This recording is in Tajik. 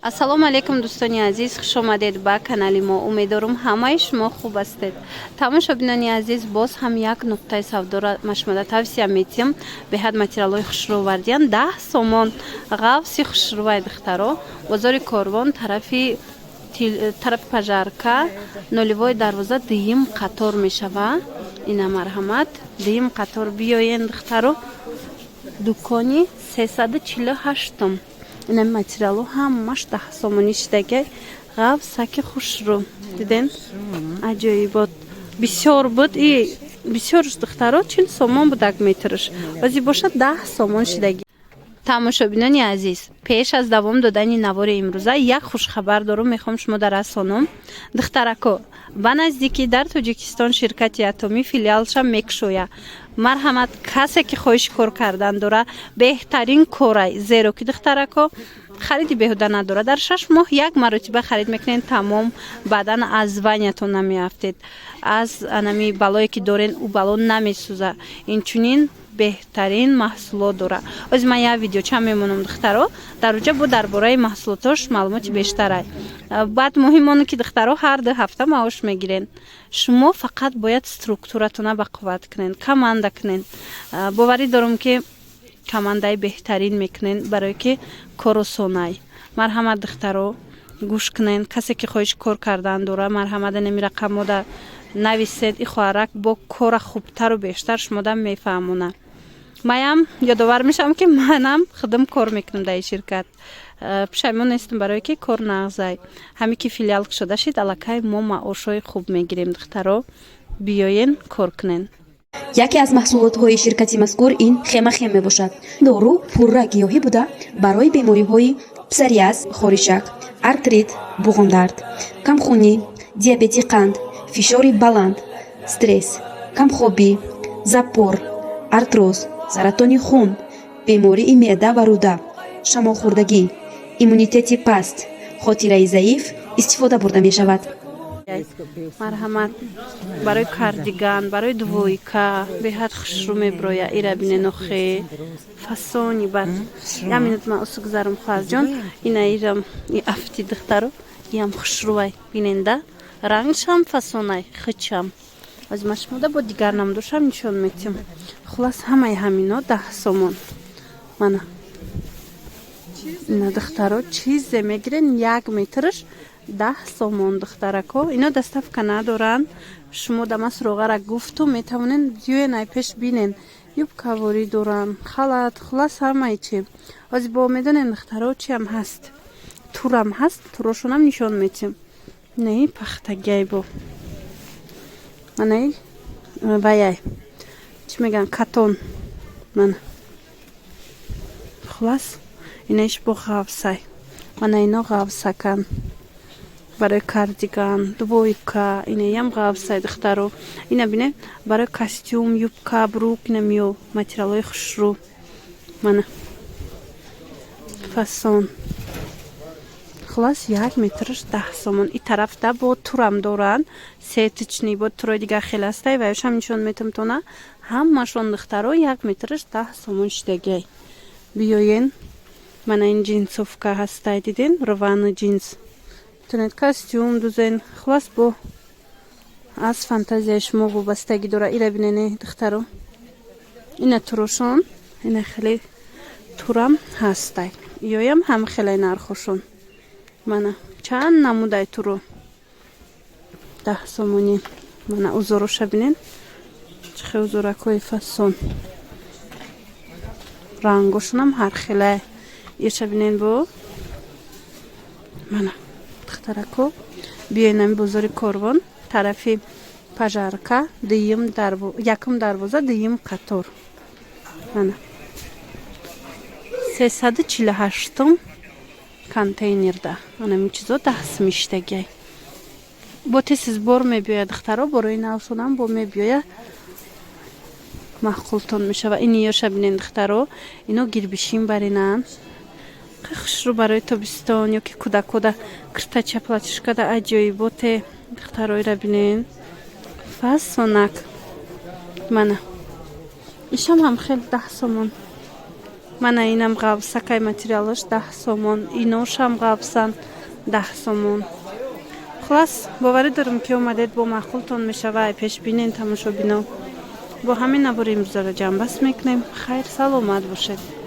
ассалому алайкум дӯстони азиз, хуш омадед ба канали мо. Умедворам ҳамаи шумо хуб ҳастед. Тамошобинони азиз, боз ҳам як нуқтаи савдоро ма шумода тавсия метиҳам. Беҳад материалҳои хушрӯвардиян 10 сомон ғафси хушрӯваи духтаро бозори Корвон тарафи пажарка нолевой дарвоза дуюм қатор мешава. Ина марҳамат дуюм қатор биёен духтаро дукони 348. Ина материалу ҳамаш 10 сомонӣ шидаги ғафсаки хушрӯ. Диден аҷоибот бисёр буд. И бисёр духтаро 40 сомон будак метрш. Баъзе бошад 10 сомон шидаги. Тамошобинони азиз, пеш аз давом додани навори имрӯза як хушхабар дорум, мехом шумода расонам. Духтарако, ба наздикӣ дар Тоҷикистон ширкати Атоми филиалша мекушоя. Марҳамат, касе ки хоҳиши кор кардан дора, беҳтарин корай, зеро ки духтарако хариди беҳуда надора. Дар 6 моҳ як маротиба харид мекунен, тамом баъдан аз ваниятон намеафтед. Аз анами балое ки дорен у бало намесӯза. Инчунин беҳтарин маҳсулот дора. Оз ман як видеоча мемонам духтаро, дар уҷа бо дар бораи маҳсулотош маълумоти бештарай. Баъд муҳим он ки духтаро ҳар 2 ҳафта маош мегирен. Шумо фақат бояд структуратона бақувват кунен, команда кунен. Боварӣ дорам ки командаи беҳтарин мекунен барое ки кор осонай. Марҳамат духтаро гӯш кунен. Касе ки хоҳиши кор кардан дора, марҳамат нами рақамода нависед. И хоҳарак бо кора хубтару бештар шумода мефаҳмона. Маям ёдовар мешавам ки манам худам кор мекунам дар ин ширкат. Пушаймон нестам барое ки кор нағзай. Ҳаме ки филиал кушода шид, аллакай мо маошҳои хуб мегирем духтаро. Биёен кор кунен. яке аз маҳсулотҳои ширкати мазкур ин хемахем мебошад. Дору пурра гиёҳӣ буда барои бемориҳои псориаз, хоришак, артрит, буғумдард, камхунӣ, диабети қанд, фишори баланд, стресс, камхобӣ, запор, артроз, саратони хун, бемории меъда ва рӯда, шамолхӯрдагӣ, иммунитети паст, хотираи заиф истифода бурда мешавад. Марҳамат барои кардиган, барои двойка беҳад хушрӯ меброя. Ира бинен охе фасони бад. Я минут ман осу гузарам хоҳарҷон. Ина ирам и афти духтаро иам хушрӯвай биненда. Рангшам фасонай хичам. Аз машмуда бо дигар намдошам нишон метиҳам. Хулас ҳамаи ҳамино 10 сомон. Мана ина духтаро чизе мегирен 1 метрш 10 сомон духтарако. Ино доставка надоран. Шумо дама суроғара гуфту метавонен биёен ай пеш бинен. Юбкаворӣ доран, халат, хулас ҳамаи чи. Ози бо медонен духтаро чиам ҳаст. Турам ҳаст, турошонам нишон метиҳам. Наи пахтагиай бо. Манаи ваяй. Чи меган катон. Мана. Хулас инаиш бо ғафсай. Мана ино ғафсакан. Барои кардиган, двойка, инаям ғафсай духтаро. Ина бине барои костюм, юбка, брук намиё материалҳои хушрӯ. Мана фасон. Хулас 1 метрш 10 сомон. И тарафта бо турам доран, сетични бо турои дигар хеле ҳастай ва ёшам нишон метам тона. Ҳамашон духтаро 1 метрш 10 сомон шидагиай. Биёен. Мана ин джинсовка ҳастай, диден? Рваный джинс. Тунед костюм дузен. Хулас бо аз фантазияи шумо вобастагӣ дора. Ира бинене духтаро. Ина турошон, ина хеле турам ҳастай. Ёям ҳам хеле нархошон. Мана чанд намудай туро 10 сомони. Мана узороша бинен. Чихе узоракои фасон. Рангошонам ҳар хеле. Ирша бинен бо. Мана духтарако биёен ами бозори Корвон тарафи пажарка якум дарвоза дуюм қатор. Мана 348 контейнерда анами чизо даст миштагиай. Бо тест сбор мебиёяд духтаро, борои навшонам бо мебиёя маҳқултон мешава. Ини ёша бинен духтаро, ино гирбишин баринан. Хушрӯ барои тобистон ё ки кӯдакода киртача платишкада аҷоиботе духтароира бинен. Фасонак. Мана ишам ҳам хел 10 сомон. мана инам ғавсакай материалаш 10 сомон, иношам ғавсан 10 сомон. خلاص باوری دارم که اومدید با معقولتون میشوه پیش بینین تماشا بینو با همین نبور امروز را جنب بس میکنیم. خیر سلامت باشید.